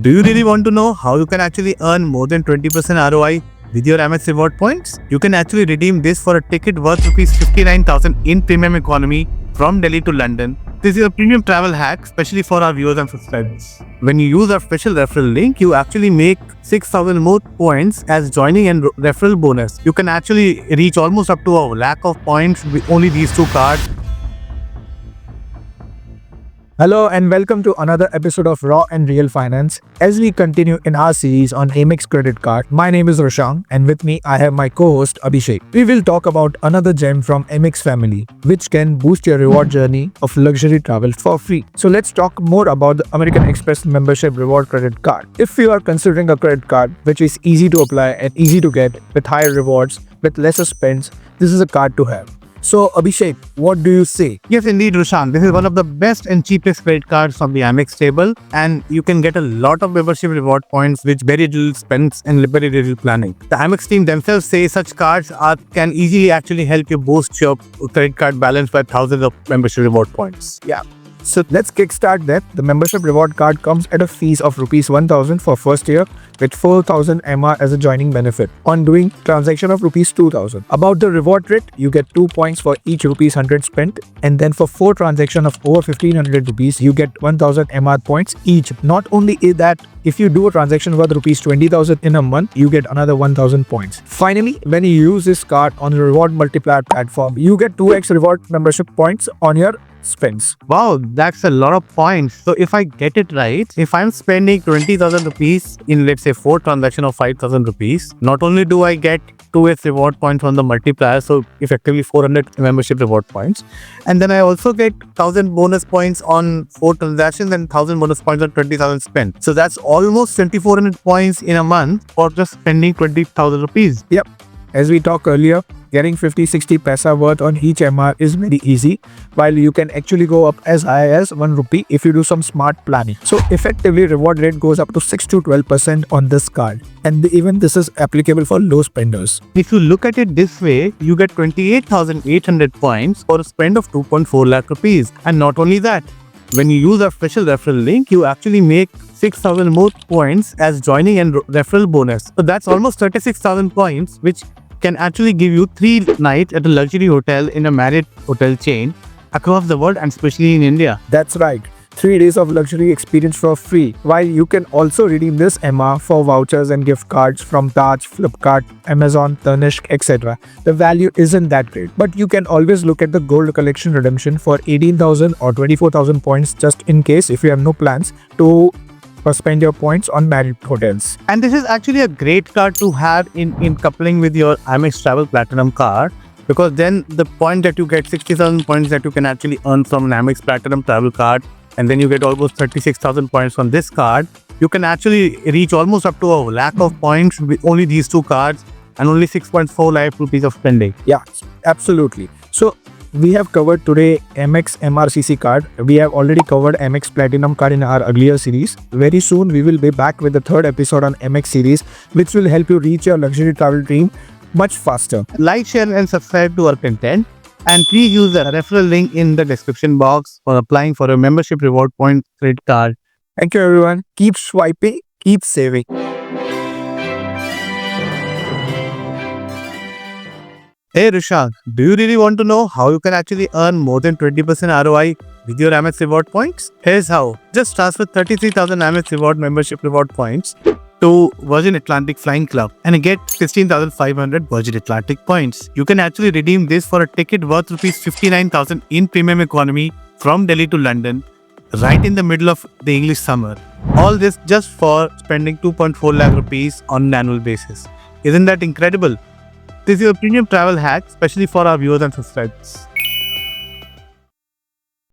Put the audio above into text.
Do you really want to know how you can actually earn more than 20% ROI with your Amex Reward Points? You can actually redeem this for a ticket worth Rs 59,000 in premium economy from Delhi to London. This is a premium travel hack, especially for our viewers and subscribers. When you use our special referral link, you actually make 6,000 more points as joining and referral bonus. You can actually reach almost up to a lakh of points with only these two cards. Hello and welcome to another episode of Raw and Real Finance. As we continue in our series on Amex Credit Card, my name is Roshang and with me I have my co-host Abhishek. We will talk about another gem from Amex Family, which can boost your reward journey of luxury travel for free. So let's talk more about the American Express Membership Reward Credit Card. If you are considering a credit card which is easy to apply and easy to get with higher rewards, with lesser spends, this is a card to have. So Abhishek, what do you say? Yes, indeed, Rushan. This is one of the best and cheapest credit cards from the Amex table, and you can get a lot of membership reward points with very little spends and very little planning. The Amex team themselves say such cards can easily actually help you boost your credit card balance by thousands of membership reward points. Yeah. So let's kickstart that. The membership reward card comes at a fees of Rs 1,000 for first year with 4,000 MR as a joining benefit on doing transaction of Rs 2,000. About the reward rate, you get 2 points for each Rs 100 spent, and then for 4 transactions of over 1,500 rupees, you get 1,000 MR points each. Not only is that, if you do a transaction worth Rs 20,000 in a month, you get another 1,000 points. Finally, when you use this card on the reward multiplier platform, you get 2x reward membership points on your spends. Wow, that's a lot of points. So if I get it right, if I'm spending 20,000 rupees in, let's say, 4 transactions of 5,000 rupees, not only do I get 2x reward points on the multiplier, so effectively 400 membership reward points, and then I also get 1,000 bonus points on 4 transactions and 1,000 bonus points on 20,000 spent. So that's almost 2,400 points in a month for just spending 20,000 rupees. Yep. As we talked earlier, getting 50-60 paisa worth on each MR is very easy, while you can actually go up as high as 1 rupee if you do some smart planning. So effectively, reward rate goes up to 6 to 12% on this card, and even this is applicable for low spenders. If you look at it this way, you get 28,800 points for a spend of 2.4 lakh rupees. And not only that, when you use our special referral link, you actually make 6,000 more points as joining and referral bonus. So that's almost 36,000 points, which can actually give you 3 nights at a luxury hotel in a Marriott hotel chain across the world and especially in India. That's right. 3 days of luxury experience for free, while you can also redeem this MR for vouchers and gift cards from Taj, Flipkart, Amazon, Tanishq, etc. The value isn't that great, but you can always look at the gold collection redemption for 18,000 or 24,000 points just in case if you have no plans to spend your points on Marriott hotels. And this is actually a great card to have in coupling with your Amex Travel Platinum card, because then the point that you get 60,000 points that you can actually earn from an Amex Platinum travel card, and then you get almost 36,000 points from this card. You can actually reach almost up to a lakh of points with only these two cards and only 6.4 lakh rupees of spending. Yeah, absolutely. So we have covered today Amex MRCC card. We have already covered Amex Platinum card in our earlier series. Very soon we will be back with the 3rd episode on Amex series, which will help you reach your luxury travel dream much faster. Like, share and subscribe to our content, and please use the referral link in the description box for applying for a membership reward point credit card. Thank you everyone. Keep swiping, keep saving. Hey Rishak, do you really want to know how you can actually earn more than 20% ROI with your Amex Reward Points? Here's how. Just transfer 33,000 Amex Reward membership reward points to Virgin Atlantic Flying Club and get 16,500 Virgin Atlantic points. You can actually redeem this for a ticket worth Rs 59,000 in premium economy from Delhi to London, right in the middle of the English summer. All this just for spending 2.4 lakh rupees on an annual basis. Isn't that incredible? This is a premium travel hack, especially for our viewers and subscribers.